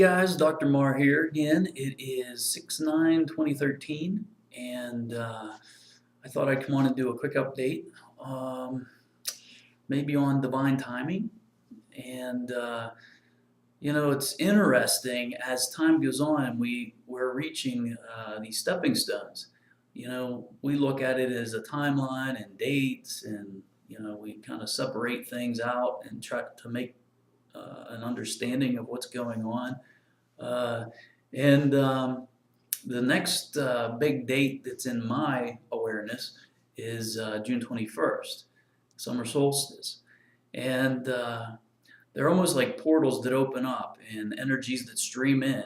guys, Dr. Marr here again. It is 6/9/2013, and I thought I'd come on and do a quick update, um, maybe on divine timing. And it's interesting as time goes on and we're reaching these stepping stones. We look at it as a timeline and dates, and we kind of separate things out and try to make an understanding of what's going on. Uh, and The next big date that's in my awareness is June 21st, summer solstice. And they're almost like portals that open up and energies that stream in.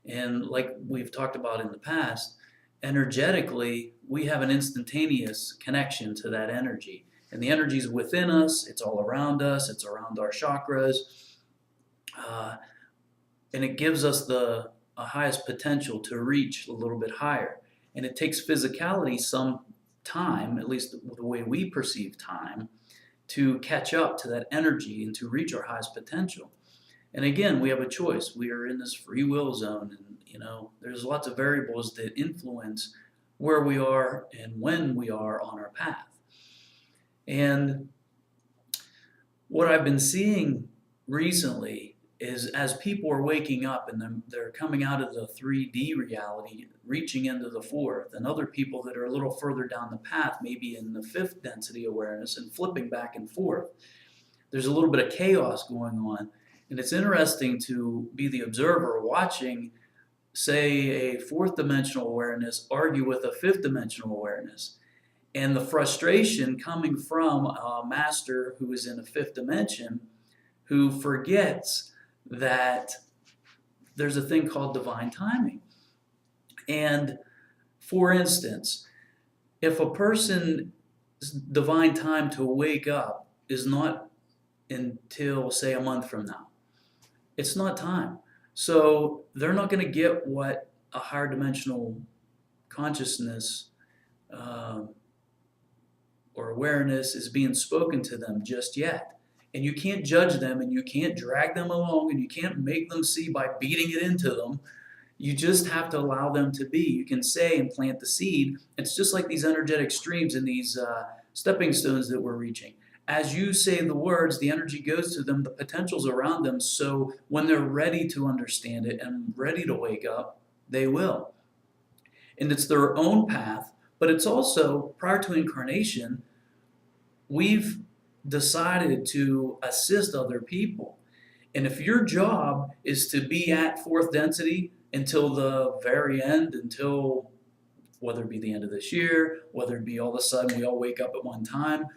And like we've talked about in the past, energetically, we have an instantaneous connection to that energy. And the energy is within us, it's all around us, it's around our chakras. Uh, and it gives us the highest potential to reach a little bit higher. And it takes physicality some time, at least the way we perceive time, to catch up to that energy and to reach our highest potential. And again, we have a choice. We are in this free will zone, and there's lots of variables that influence where we are and when we are on our path. And what I've been seeing recently is as people are waking up and they're coming out of the 3D reality, reaching into the fourth, and other people that are a little further down the path, maybe in the fifth density awareness and flipping back and forth, there's a little bit of chaos going on. And it's interesting to be the observer watching, say, a fourth dimensional awareness argue with a fifth dimensional awareness. And the frustration coming from a master who is in a fifth dimension who forgets that there's a thing called divine timing. And for instance, if a person's divine time to wake up is not until, say, a month from now, it's not time. So they're not going to get what a higher dimensional consciousness or awareness is being spoken to them just yet. And you can't judge them, and you can't drag them along, and you can't make them see by beating it into them. You just have to allow them to be. You can say and plant the seed. It's just like these energetic streams and these stepping stones that we're reaching. As you say the words, the energy goes to them, the potential's around them, so when they're ready to understand it and ready to wake up, they will. And it's their own path, but it's also, prior to incarnation, we've decided to assist other people. And if your job is to be at fourth density until the very end, until whether it be the end of this year, whether it be all of a sudden we all wake up at one time,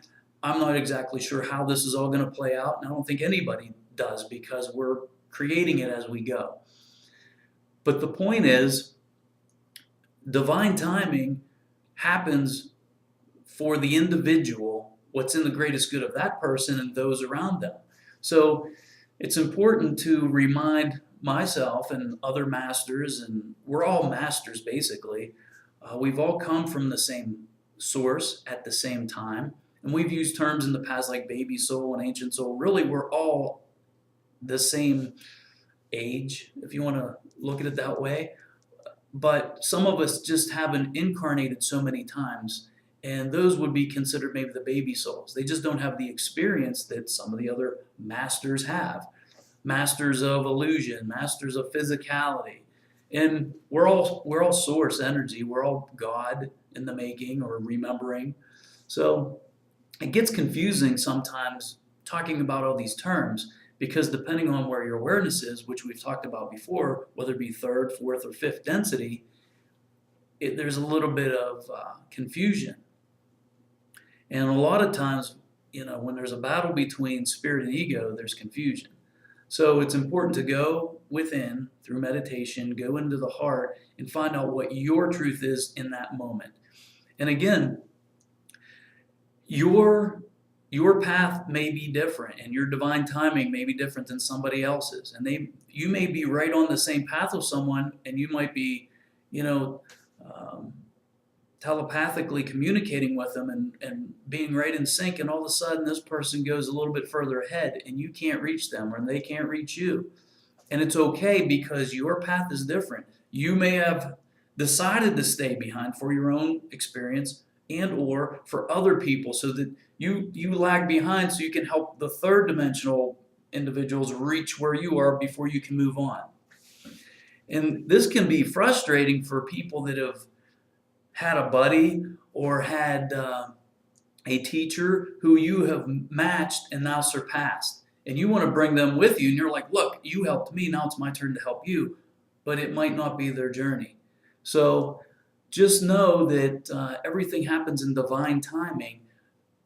I'm not exactly sure how this is all going to play out, and I don't think anybody does, because we're creating it as we go. But the point is, divine timing happens for the individual, what's in the greatest good of that person and those around them. So it's important to remind myself and other masters, and we're all masters basically. We've all come from the same source at the same time. And we've used terms in the past like baby soul and ancient soul. Really, we're all the same age, if you want to look at it that way. But some of us just haven't incarnated so many times, and those would be considered maybe the baby souls. They just don't have the experience that some of the other masters have. Masters of illusion, masters of physicality. And we're all source energy. We're all God in the making or remembering. So it gets confusing sometimes talking about all these terms, because depending on where your awareness is, which we've talked about before, whether it be third, fourth, or fifth density, there's a little bit of confusion. And a lot of times, when there's a battle between spirit and ego, there's confusion. So it's important to go within through meditation, go into the heart, and find out what your truth is in that moment. And again, your path may be different, and your divine timing may be different than somebody else's. And you may be right on the same path with someone, and you might be, telepathically communicating with them and being right in sync, and all of a sudden this person goes a little bit further ahead, and you can't reach them, or they can't reach you. And it's okay because your path is different. You may have decided to stay behind for your own experience and or for other people so that you lag behind so you can help the third dimensional individuals reach where you are before you can move on. And this can be frustrating for people that have had a buddy or had a teacher who you have matched and now surpassed. And you want to bring them with you, and you're like, look, you helped me, now it's my turn to help you. But it might not be their journey. So just know that everything happens in divine timing.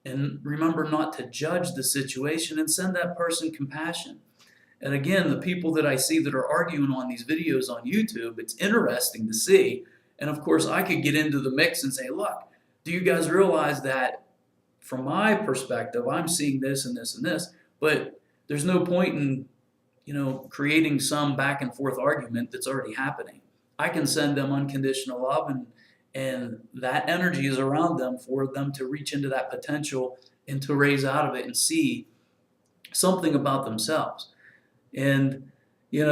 And remember not to judge the situation and send that person compassion. And again, the people that I see that are arguing on these videos on YouTube, it's interesting to see. And of course, I could get into the mix and say, look, do you guys realize that from my perspective, I'm seeing this and this and this, but there's no point in, creating some back and forth argument that's already happening. I can send them unconditional love, and that energy is around them for them to reach into that potential and to raise out of it and see something about themselves. And, we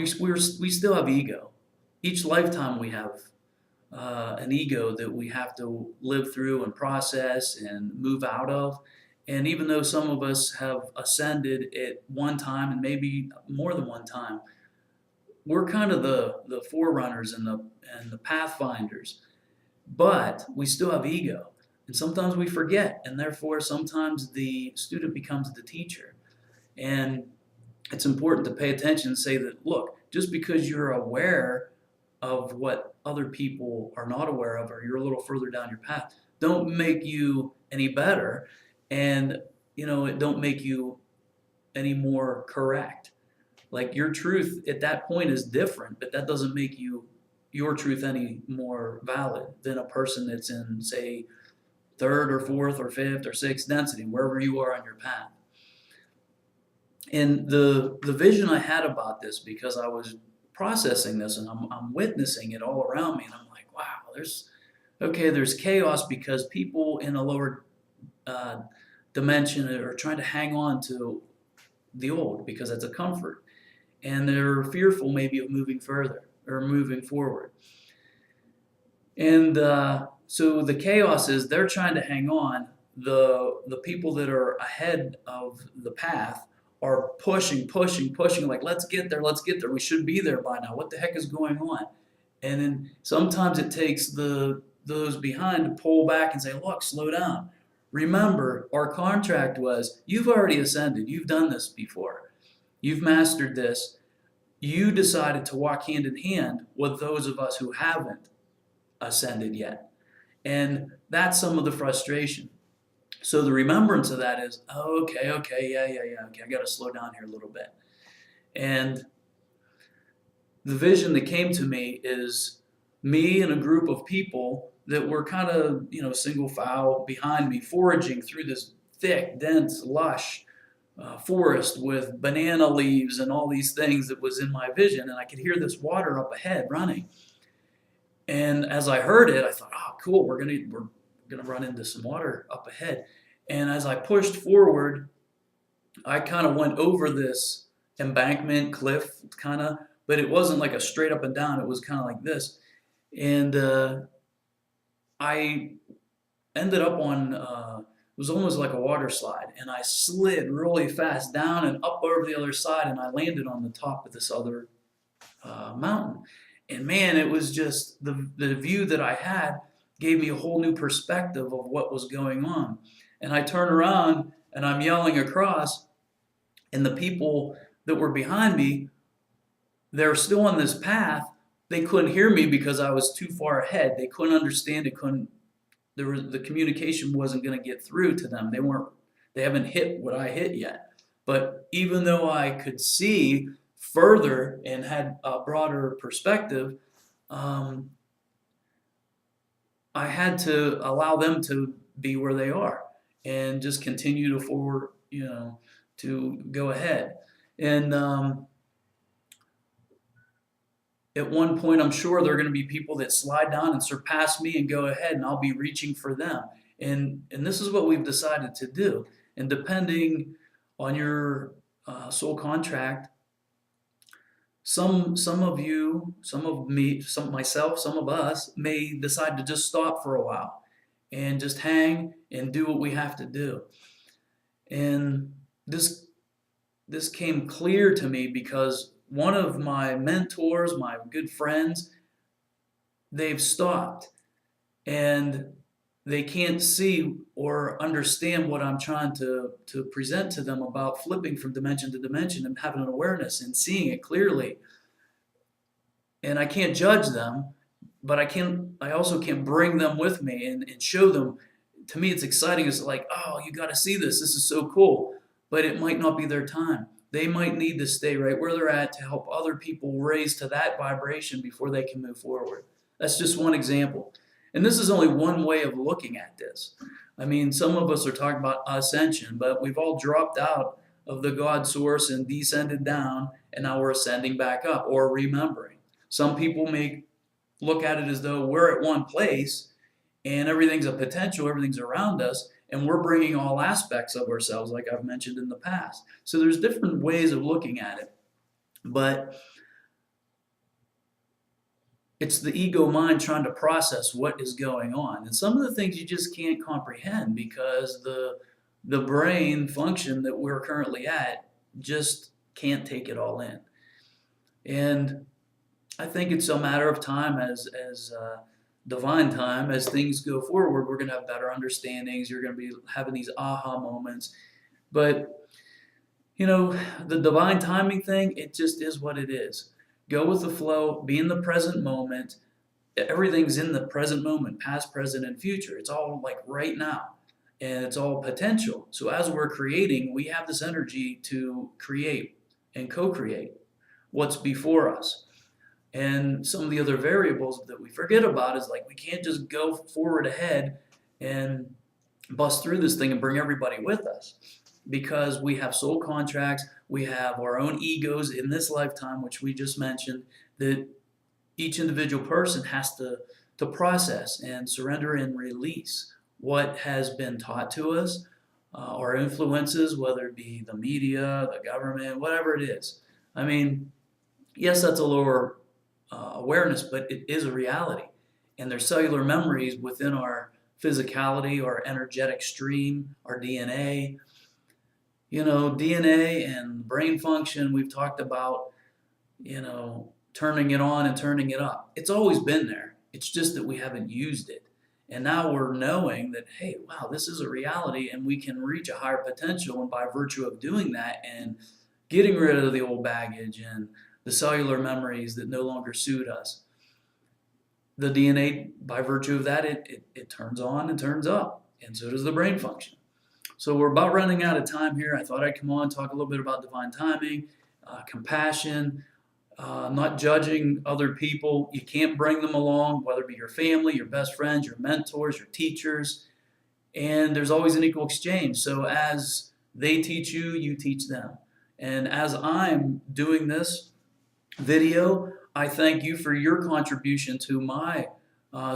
still have ego. Each lifetime we have an ego that we have to live through and process and move out of. And even though some of us have ascended at one time and maybe more than one time, we're kind of the forerunners and the pathfinders. But we still have ego. And sometimes we forget. And therefore, sometimes the student becomes the teacher. And it's important to pay attention and say that, look, just because you're aware of what other people are not aware of, or you're a little further down your path, don't make you any better, and it don't make you any more correct. Like, your truth at that point is different, but that doesn't make your truth any more valid than a person that's in, say, third or fourth or fifth or sixth density, wherever you are on your path. And the vision I had about this, because I was processing this and I'm witnessing it all around me, and I'm like, wow, there's chaos because people in a lower dimension are trying to hang on to the old because it's a comfort, and they're fearful maybe of moving further or moving forward. And so the chaos is they're trying to hang on. The people that are ahead of the path are pushing, like, let's get there, we should be there by now, what the heck is going on? And then sometimes it takes those behind to pull back and say, look, slow down. Remember, our contract was, you've already ascended, you've done this before, you've mastered this, you decided to walk hand in hand with those of us who haven't ascended yet. And that's some of the frustration. So the remembrance of that is, oh, okay, yeah, okay, I got to slow down here a little bit. And the vision that came to me is me and a group of people that were kind of, single file behind me, foraging through this thick, dense, lush forest with banana leaves and all these things that was in my vision. And I could hear this water up ahead running. And as I heard it, I thought, oh, cool, we're gonna run into some water up ahead. And as I pushed forward, I kind of went over this embankment, cliff, kind of, but it wasn't like a straight up and down. It was kind of like this. And I ended up on, it was almost like a water slide. And I slid really fast down and up over the other side, and I landed on the top of this other mountain. And man, it was just the view that I had gave me a whole new perspective of what was going on. And I turn around and I'm yelling across, and the people that were behind me, they're still on this path. They couldn't hear me because I was too far ahead. They couldn't understand. The communication wasn't going to get through to them. They haven't hit what I hit yet. But even though I could see further and had a broader perspective, I had to allow them to be where they are and just continue to go ahead. And at one point, I'm sure there are going to be people that slide down and surpass me and go ahead, and I'll be reaching for them. And this is what we've decided to do. And depending on your soul contract, some of you, some of me, some of myself, some of us may decide to just stop for a while and just hang and do what we have to do. And this came clear to me because one of my mentors, my good friends, they've stopped and they can't see or understand what I'm trying to present to them about flipping from dimension to dimension and having an awareness and seeing it clearly. And I can't judge them, but I also can't bring them with me and show them. To me, it's exciting. It's like, oh, you got to see this. This is so cool. But it might not be their time. They might need to stay right where they're at to help other people raise to that vibration before they can move forward. That's just one example. And this is only one way of looking at this. I mean, some of us are talking about ascension, but we've all dropped out of the God source and descended down, and now we're ascending back up or remembering. Some people may look at it as though we're at one place and everything's a potential, everything's around us, and we're bringing all aspects of ourselves, like I've mentioned in the past. So there's different ways of looking at it, but it's the ego mind trying to process what is going on. And some of the things you just can't comprehend because the brain function that we're currently at just can't take it all in. And I think it's a matter of time as divine time, as things go forward, we're going to have better understandings. You're going to be having these aha moments. But, the divine timing thing, it just is what it is. Go with the flow, be in the present moment. Everything's in the present moment, past, present, and future. It's all like right now, and it's all potential. So as we're creating, we have this energy to create and co-create what's before us. And some of the other variables that we forget about is like we can't just go forward ahead and bust through this thing and bring everybody with us, because we have soul contracts, we have our own egos in this lifetime, which we just mentioned, that each individual person has to process and surrender and release what has been taught to us, our influences, whether it be the media, the government, whatever it is. I mean, yes, that's a lower awareness, but it is a reality. And there's cellular memories within our physicality, our energetic stream, our DNA. DNA and brain function, we've talked about, turning it on and turning it up. It's always been there. It's just that we haven't used it. And now we're knowing that, hey, wow, this is a reality and we can reach a higher potential. And by virtue of doing that and getting rid of the old baggage and the cellular memories that no longer suit us, the DNA, by virtue of that, it turns on and turns up. And so does the brain function. So we're about running out of time here. I thought I'd come on, talk a little bit about divine timing, compassion, not judging other people. You can't bring them along, whether it be your family, your best friends, your mentors, your teachers. And there's always an equal exchange. So as they teach you, you teach them. And as I'm doing this video, I thank you for your contribution to my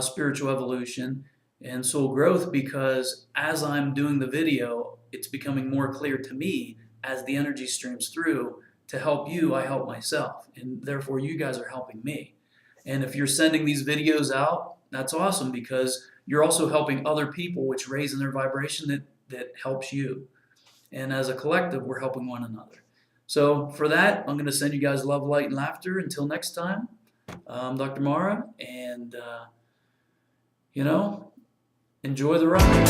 spiritual evolution and soul growth, because as I'm doing the video, it's becoming more clear to me as the energy streams through. To help you, I help myself, and therefore you guys are helping me. And if you're sending these videos out, that's awesome, because you're also helping other people, which raise in their vibration that helps you. And as a collective, we're helping one another. So for that, I'm going to send you guys love, light, and laughter. Until next time, I'm Dr. Marra, and enjoy the ride.